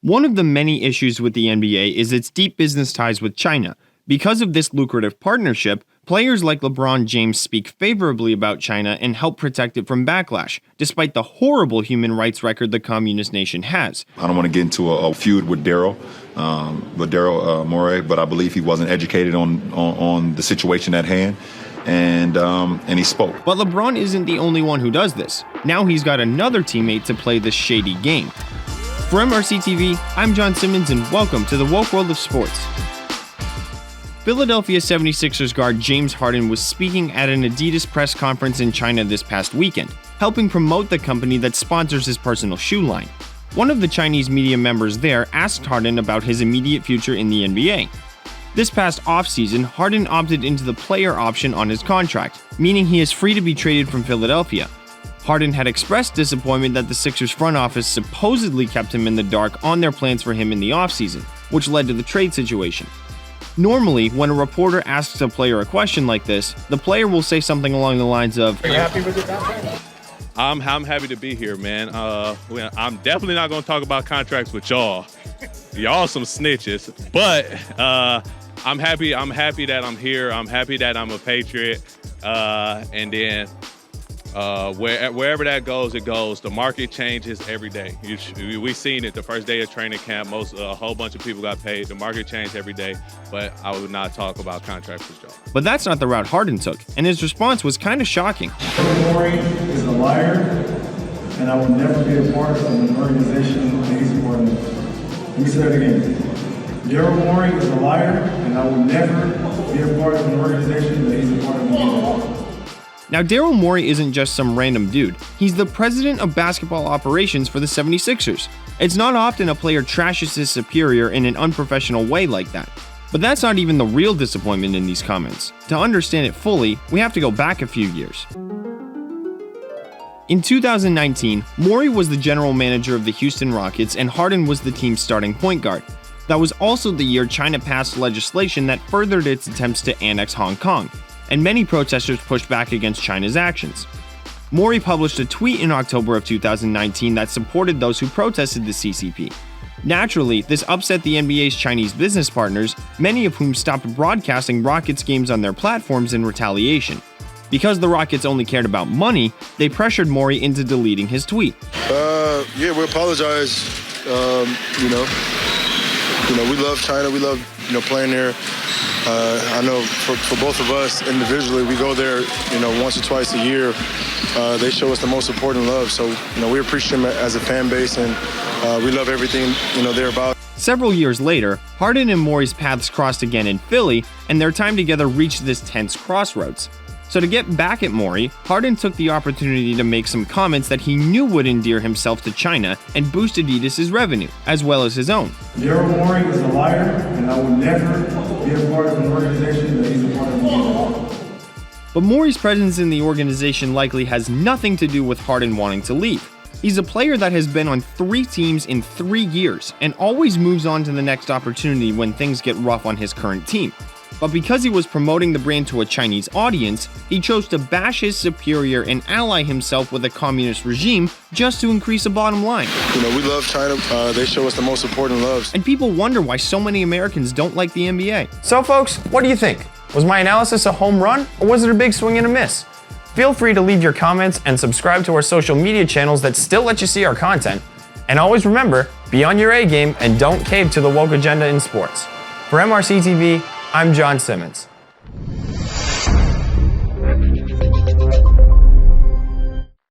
One of the many issues with the NBA is its deep business ties with China. Because of this lucrative partnership, players like LeBron James speak favorably about China and help protect it from backlash, despite the horrible human rights record the communist nation has. I don't want to get into a feud with Daryl Morey, but I believe he wasn't educated on the situation at hand, and he spoke. But LeBron isn't the only one who does this. Now he's got another teammate to play this shady game. For MRC TV, I'm John Simmons, and welcome to the woke world of sports. Philadelphia 76ers guard James Harden was speaking at an Adidas press conference in China this past weekend, helping promote the company that sponsors his personal shoe line. One of the Chinese media members there asked Harden about his immediate future in the NBA. This past offseason, Harden opted into the player option on his contract, meaning he is free to be traded from Philadelphia. Harden had expressed disappointment that the Sixers front office supposedly kept him in the dark on their plans for him in the offseason, which led to the trade situation. Normally, when a reporter asks a player a question like this, the player will say something along the lines of, "Are you happy with your contract?" I'm happy to be here, man. I'm definitely not going to talk about contracts with y'all. Y'all some snitches. But I'm happy that I'm here. I'm happy that I'm a Patriot. And then wherever that goes, it goes. The market changes every day. We've seen it the first day of training camp. A whole bunch of people got paid. The market changed every day. But I would not talk about contracts with y'all. But that's not the route Harden took, and his response was kind of shocking. Daryl Morey is a liar, and I will never be a part of an organization that he's a part of. Let me say that again. Daryl Morey is a liar, and I will never be a part of an organization that he's a part of. Now, Daryl Morey isn't just some random dude. He's the president of basketball operations for the 76ers. It's not often a player trashes his superior in an unprofessional way like that. But that's not even the real disappointment in these comments. To understand it fully, we have to go back a few years. In 2019, Morey was the general manager of the Houston Rockets and Harden was the team's starting point guard. That was also the year China passed legislation that furthered its attempts to annex Hong Kong, and many protesters pushed back against China's actions. Morey published a tweet in October of 2019 that supported those who protested the CCP. Naturally, this upset the NBA's Chinese business partners, many of whom stopped broadcasting Rockets games on their platforms in retaliation. Because the Rockets only cared about money, they pressured Morey into deleting his tweet. We apologize. We love China. We love, playing there. I know for both of us individually, we go there, once or twice a year. They show us the most important love. So, we appreciate them as a fan base, and we love everything, they're about. Several years later, Harden and Morey's paths crossed again in Philly, and their time together reached this tense crossroads. So to get back at Morey, Harden took the opportunity to make some comments that he knew would endear himself to China and boost Adidas' revenue, as well as his own. Daryl Morey is a liar, and I will never be a part of an organization that he's a part of. But Morey's presence in the organization likely has nothing to do with Harden wanting to leave. He's a player that has been on 3 teams in 3 years and always moves on to the next opportunity when things get rough on his current team. But because he was promoting the brand to a Chinese audience, he chose to bash his superior and ally himself with a communist regime just to increase the bottom line. We love China. They show us the most important love. And people wonder why so many Americans don't like the NBA. So folks, what do you think? Was my analysis a home run, or was it a big swing and a miss? Feel free to leave your comments and subscribe to our social media channels that still let you see our content. And always remember, be on your A game and don't cave to the woke agenda in sports. For MRC TV, I'm John Simmons.